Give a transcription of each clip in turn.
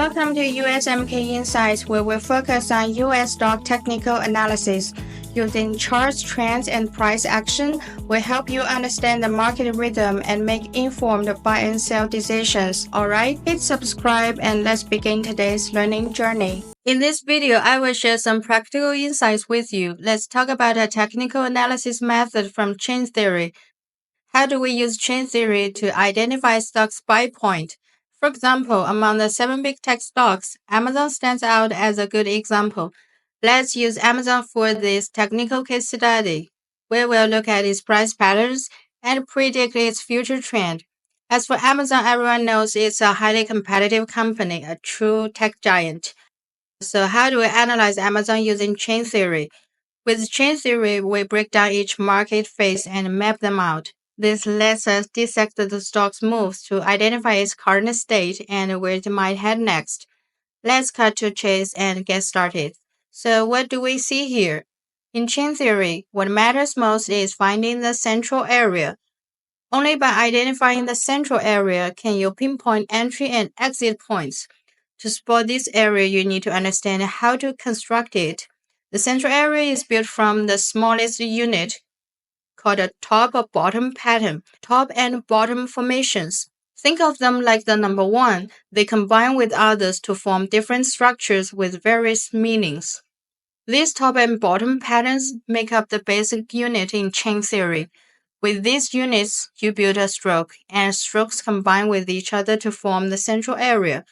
Welcome to USMK Insights, where we focus on US stock technical analysis. Using charts, trends, and price action will help you understand the market rhythm and make informed buy and sell decisions. Alright, hit subscribe and let's begin today's learning journey. In this video, I will share some practical insights with you. Let's talk about a technical analysis method from chain theory. How do we use chain theory to identify stocks buy point? For example, among the 7 big tech stocks, Amazon stands out as a good example. Let's use Amazon for this technical case study. We will look at its price patterns and predict its future trend. As for Amazon, everyone knows it's a highly competitive company, a true tech giant. So how do we analyze Amazon using chain theory? With chain theory, we break down each market phase and map them out. This lets us dissect the stock's moves to identify its current state and where it might head next. Let's cut to chase and get started. So what do we see here? In chain theory, what matters most is finding the central area. Only by identifying the central area can you pinpoint entry and exit points. To spot this area, you need to understand how to construct it. The central area is built from the smallest unit, called a top or bottom pattern, top and bottom formations. Think of them like the number 1. They combine with others to form different structures with various meanings. These top and bottom patterns make up the basic unit in chain theory. With these units, you build a stroke, and strokes combine with each other to form the central area.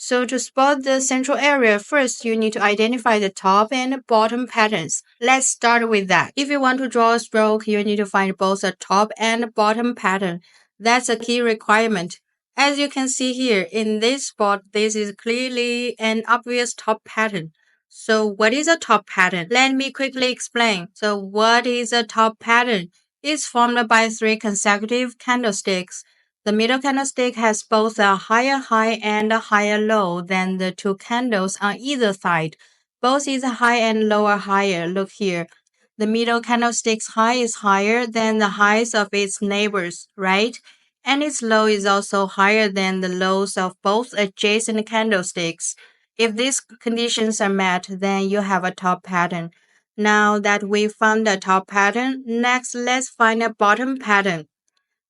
So to spot the central area, first you need to identify the top and bottom patterns. Let's start with that. If you want to draw a stroke, you need to find both a top and bottom pattern. That's a key requirement. As you can see here, in this spot, this is clearly an obvious top pattern. So what is a top pattern? Let me quickly explain. So what is a top pattern? It's formed by 3 consecutive candlesticks. The middle candlestick has both a higher high and a higher low than the 2 candles on either side. Both is high and lower higher. Look here. The middle candlestick's high is higher than the highs of its neighbors, right? And its low is also higher than the lows of both adjacent candlesticks. If these conditions are met, then you have a top pattern. Now that we've found the top pattern, next let's find a bottom pattern.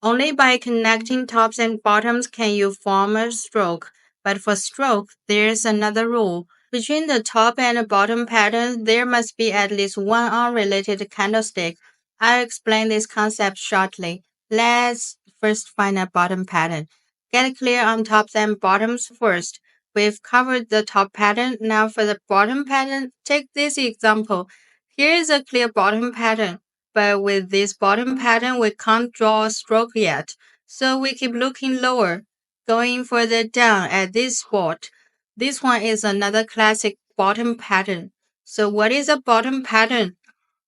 Only by connecting tops and bottoms can you form a stroke. But for stroke, there's another rule. Between the top and bottom patterns, there must be at least one unrelated candlestick. I'll explain this concept shortly. Let's first find a bottom pattern. Get clear on tops and bottoms first. We've covered the top pattern. Now for the bottom pattern, take this example. Here is a clear bottom pattern, but with this bottom pattern, we can't draw a stroke yet. So we keep looking lower, going further down at this spot. This one is another classic bottom pattern. So what is a bottom pattern?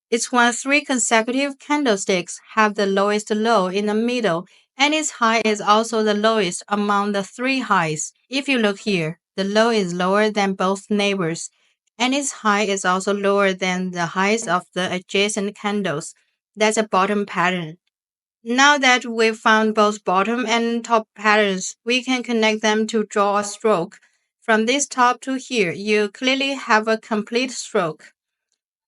It's when 3 consecutive candlesticks have the lowest low in the middle, and its high is also the lowest among the 3 highs. If you look here, the low is lower than both neighbors, and its high is also lower than the highs of the adjacent candles. That's a bottom pattern. Now that we've found both bottom and top patterns, we can connect them to draw a stroke. From this top to here, you clearly have a complete stroke.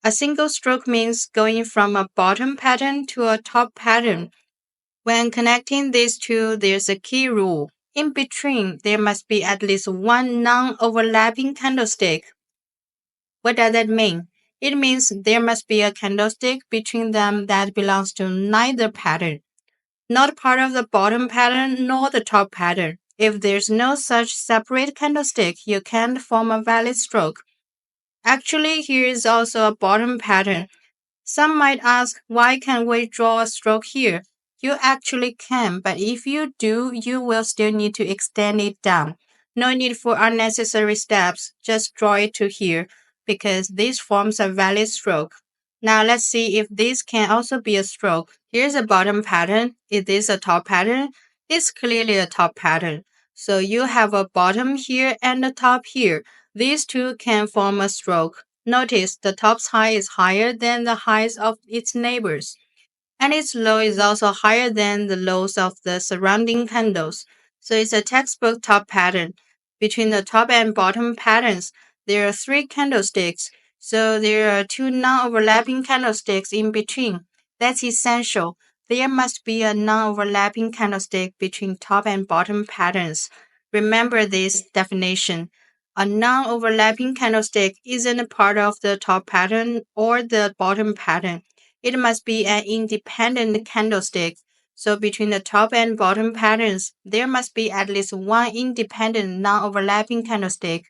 A single stroke means going from a bottom pattern to a top pattern. When connecting these two, there's a key rule. In between, there must be at least one non-overlapping candlestick. What does that mean? It means there must be a candlestick between them that belongs to neither pattern, not part of the bottom pattern nor the top pattern. If there's no such separate candlestick, you can't form a valid stroke. Actually, here is also a bottom pattern. Some might ask, why can't we draw a stroke here? You actually can, but if you do, you will still need to extend it down. No need for unnecessary steps, just draw it to here, because this forms a valid stroke. Now let's see if this can also be a stroke. Here's a bottom pattern. Is this a top pattern? It's clearly a top pattern. So you have a bottom here and a top here. These two can form a stroke. Notice the top's high is higher than the highs of its neighbors, and its low is also higher than the lows of the surrounding candles. So it's a textbook top pattern. Between the top and bottom patterns, there are three candlesticks, so there are two non-overlapping candlesticks in between. That's essential. There must be a non-overlapping candlestick between top and bottom patterns. Remember this definition. A non-overlapping candlestick isn't a part of the top pattern or the bottom pattern. It must be an independent candlestick. So between the top and bottom patterns, there must be at least one independent non-overlapping candlestick.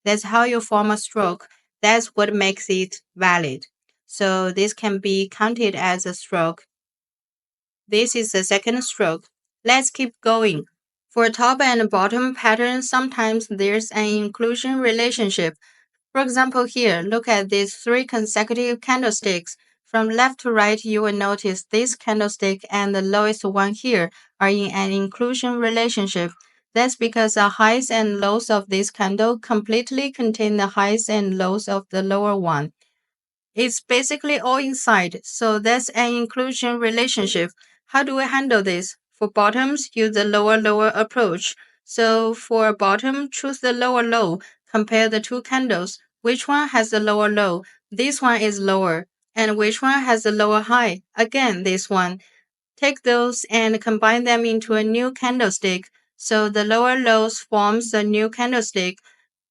That's how you form a stroke. That's what makes it valid. So this can be counted as a stroke. This is the second stroke. Let's keep going. For top and bottom patterns, sometimes there's an inclusion relationship. For example, here, look at these three consecutive candlesticks. From left to right, you will notice this candlestick and the lowest one here are in an inclusion relationship. That's because the highs and lows of this candle completely contain the highs and lows of the lower one. It's basically all inside, so that's an inclusion relationship. How do we handle this? For bottoms, use the lower approach. So for a bottom, choose the lower low. Compare the two candles. Which one has the lower low? This one is lower. And which one has the lower high? Again, this one. Take those and combine them into a new candlestick. So the lower lows forms a new candlestick.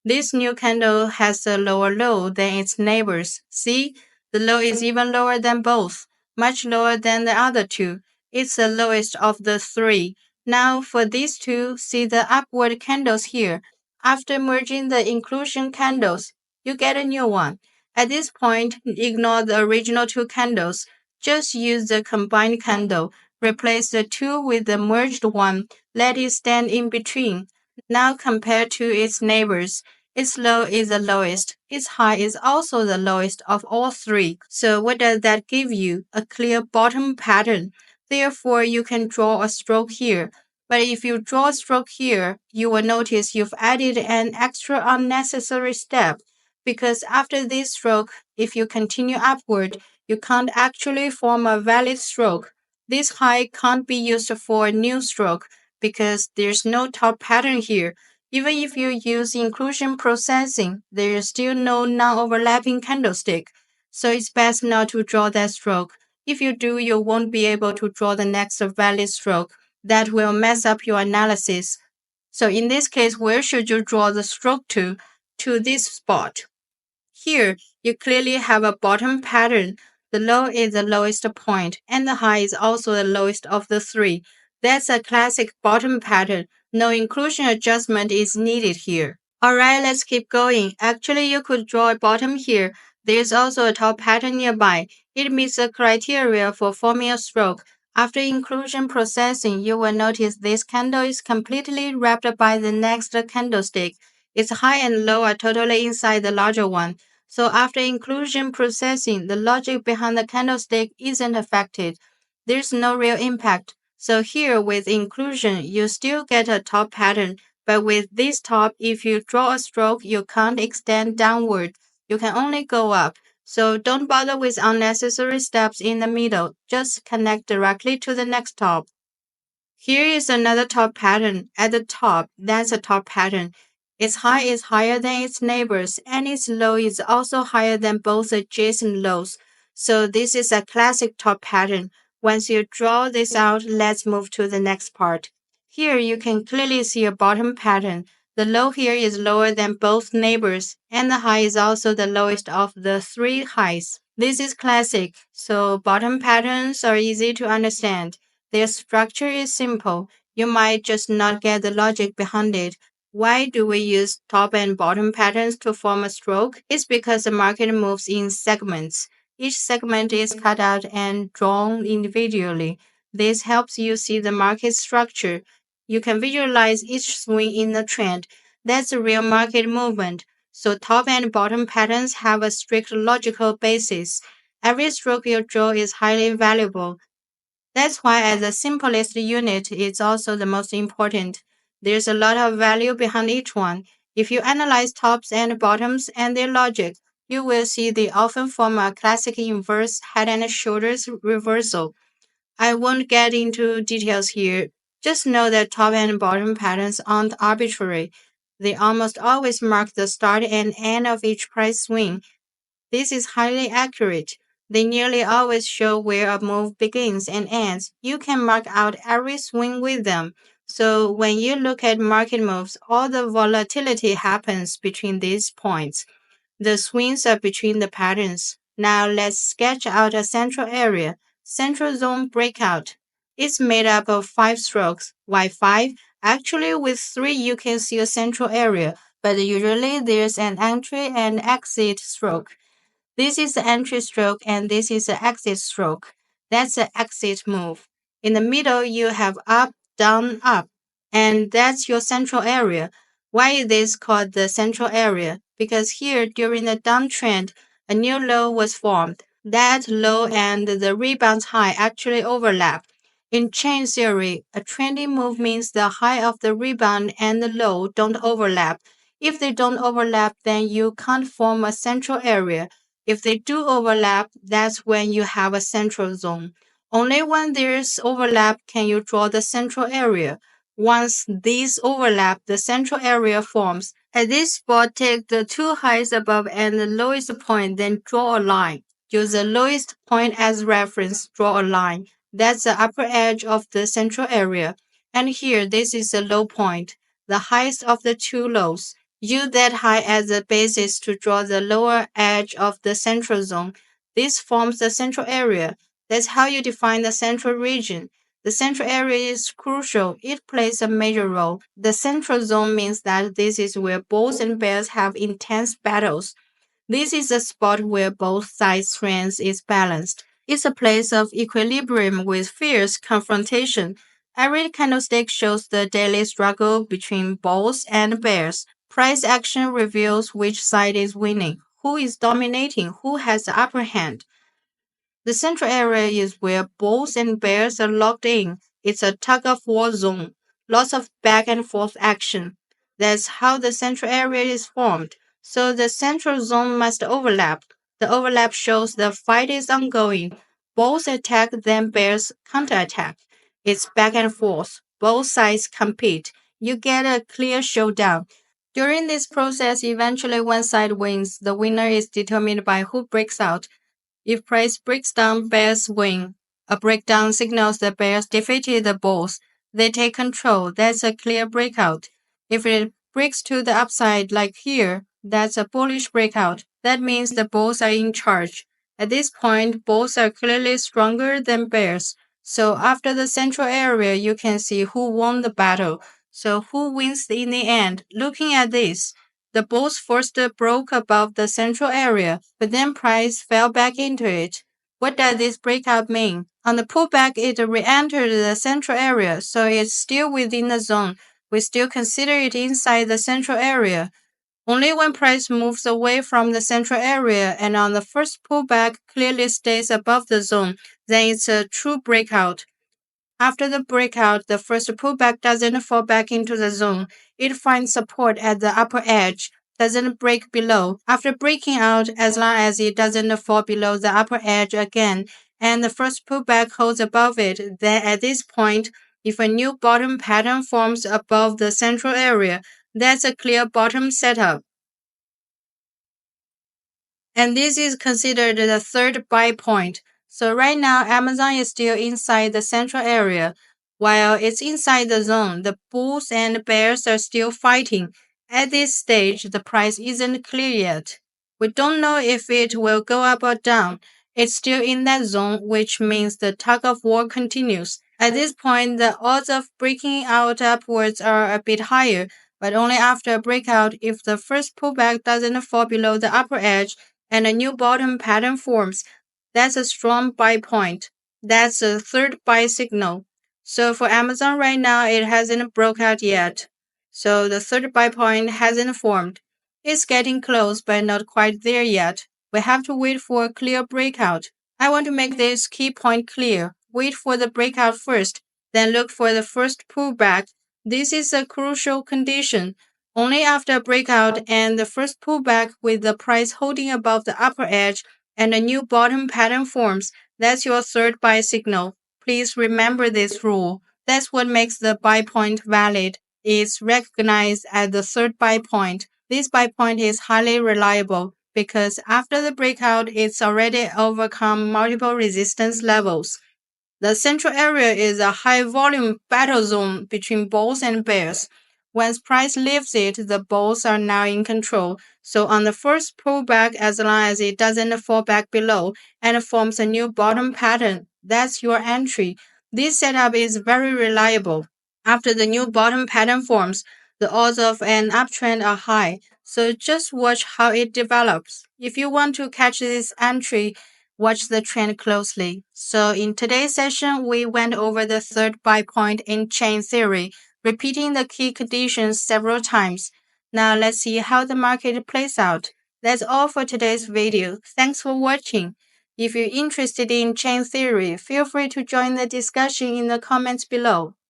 This new candle has a lower low than its neighbors. See, the low is even lower than both, much lower than the other two. It's the lowest of the three. Now for these two, see the upward candles here. After merging the inclusion candles, you get a new one. At this point, ignore the original two candles. Just use the combined candle. Replace the two with the merged one. Let it stand in between. Now compare to its neighbors. Its low is the lowest. Its high is also the lowest of all three. So what does that give you? A clear bottom pattern. Therefore, you can draw a stroke here. But if you draw a stroke here, you will notice you've added an extra unnecessary step. Because after this stroke, if you continue upward, you can't actually form a valid stroke. This high can't be used for a new stroke because there's no top pattern here. Even if you use inclusion processing, there is still no non-overlapping candlestick. So it's best not to draw that stroke. If you do, you won't be able to draw the next valid stroke. That will mess up your analysis. So in this case, where should you draw the stroke to? To this spot. Here, you clearly have a bottom pattern. The low is the lowest point, and the high is also the lowest of the three. That's a classic bottom pattern. No inclusion adjustment is needed here. Alright, let's keep going. Actually, you could draw a bottom here. There's also a top pattern nearby. It meets the criteria for forming a stroke. After inclusion processing, you will notice this candle is completely wrapped by the next candlestick. Its high and low are totally inside the larger one. So after inclusion processing, the logic behind the candlestick isn't affected. There's no real impact. So here with inclusion, you still get a top pattern, but with this top, if you draw a stroke, you can't extend downward. You can only go up. So don't bother with unnecessary steps in the middle. Just connect directly to the next top. Here is another top pattern. At the top, that's a top pattern. Its high is higher than its neighbors, and its low is also higher than both adjacent lows. So this is a classic top pattern. Once you draw this out, let's move to the next part. Here you can clearly see a bottom pattern. The low here is lower than both neighbors, and the high is also the lowest of the three highs. This is classic, so bottom patterns are easy to understand. Their structure is simple. You might just not get the logic behind it. Why do we use top and bottom patterns to form a stroke? It's because the market moves in segments. Each segment is cut out and drawn individually. This helps you see the market structure. You can visualize each swing in the trend. That's a real market movement. So top and bottom patterns have a strict logical basis. Every stroke you draw is highly valuable. That's why as the simplest unit, it's also the most important. There's a lot of value behind each one. If you analyze tops and bottoms and their logic, you will see they often form a classic inverse head and shoulders reversal. I won't get into details here. Just know that top and bottom patterns aren't arbitrary. They almost always mark the start and end of each price swing. This is highly accurate. They nearly always show where a move begins and ends. You can mark out every swing with them. So when you look at market moves, all the volatility happens between these points. The swings are between the patterns. Now let's sketch out a central area. Central zone breakout. It's made up of 5 strokes. Why 5? Actually, with 3 you can see a central area, but usually there's an entry and exit stroke. This is the entry stroke and this is the exit stroke. That's the exit move. In the middle, you have up, down, up, and that's your central area. Why is this called the central area? Because here, during the downtrend, a new low was formed. That low and the rebound high actually overlap. In chain theory, a trending move means the high of the rebound and the low don't overlap. If they don't overlap, then you can't form a central area. If they do overlap, that's when you have a central zone. Only when there's overlap can you draw the central area. Once these overlap, the central area forms. At this spot, take the two highs above and the lowest point, then draw a line. Use the lowest point as reference, draw a line. That's the upper edge of the central area. And here, this is the low point, the highest of the two lows. Use that high as a basis to draw the lower edge of the central zone. This forms the central area. That's how you define the central region. The central area is crucial. It plays a major role. The central zone means that this is where bulls and bears have intense battles. This is a spot where both sides' strength is balanced. It's a place of equilibrium with fierce confrontation. Every candlestick shows the daily struggle between bulls and bears. Price action reveals which side is winning, who is dominating, who has the upper hand. The central area is where bulls and bears are locked in. It's a tug of war zone, lots of back and forth action. That's how the central area is formed. So the central zone must overlap. The overlap shows the fight is ongoing. Bulls attack, then bears counterattack. It's back and forth. Both sides compete. You get a clear showdown. During this process, eventually one side wins. The winner is determined by who breaks out. If price breaks down, bears win. A breakdown signals the bears defeated the bulls. They take control. That's a clear breakout. If it breaks to the upside, like here, that's a bullish breakout. That means the bulls are in charge. At this point, bulls are clearly stronger than bears. So after the central area, you can see who won the battle. So who wins in the end? Looking at this, the bulls first broke above the central area, but then price fell back into it. What does this breakout mean? On the pullback, it re-entered the central area, so it's still within the zone. We still consider it inside the central area. Only when price moves away from the central area and on the first pullback clearly stays above the zone, then it's a true breakout. After the breakout, the first pullback doesn't fall back into the zone. It finds support at the upper edge, doesn't break below. After breaking out, as long as it doesn't fall below the upper edge again, and the first pullback holds above it, then at this point, if a new bottom pattern forms above the central area, that's a clear bottom setup. And this is considered the third buy point. So right now, Amazon is still inside the central area. While it's inside the zone, the bulls and bears are still fighting. At this stage, the price isn't clear yet. We don't know if it will go up or down. It's still in that zone, which means the tug of war continues. At this point, the odds of breaking out upwards are a bit higher, but only after a breakout if the first pullback doesn't fall below the upper edge and a new bottom pattern forms. That's a strong buy point. That's a third buy signal. So for Amazon right now, it hasn't broke out yet. So the third buy point hasn't formed. It's getting close, but not quite there yet. We have to wait for a clear breakout. I want to make this key point clear. Wait for the breakout first, then look for the first pullback. This is a crucial condition. Only after a breakout and the first pullback with the price holding above the upper edge and a new bottom pattern forms, that's your third buy signal. Please remember this rule. That's what makes the buy point valid. is recognized as the third buy point. This buy point is highly reliable because after the breakout, it's already overcome multiple resistance levels. The central area is a high volume battle zone between bulls and bears. Once price leaves it, the bulls are now in control. So on the first pullback, as long as it doesn't fall back below and forms a new bottom pattern, that's your entry. This setup is very reliable. After the new bottom pattern forms, the odds of an uptrend are high. So just watch how it develops. If you want to catch this entry, watch the trend closely. So in today's session, we went over the third buy point in chain theory, repeating the key conditions several times. Now let's see how the market plays out. That's all for today's video. Thanks for watching. If you're interested in chain theory, feel free to join the discussion in the comments below.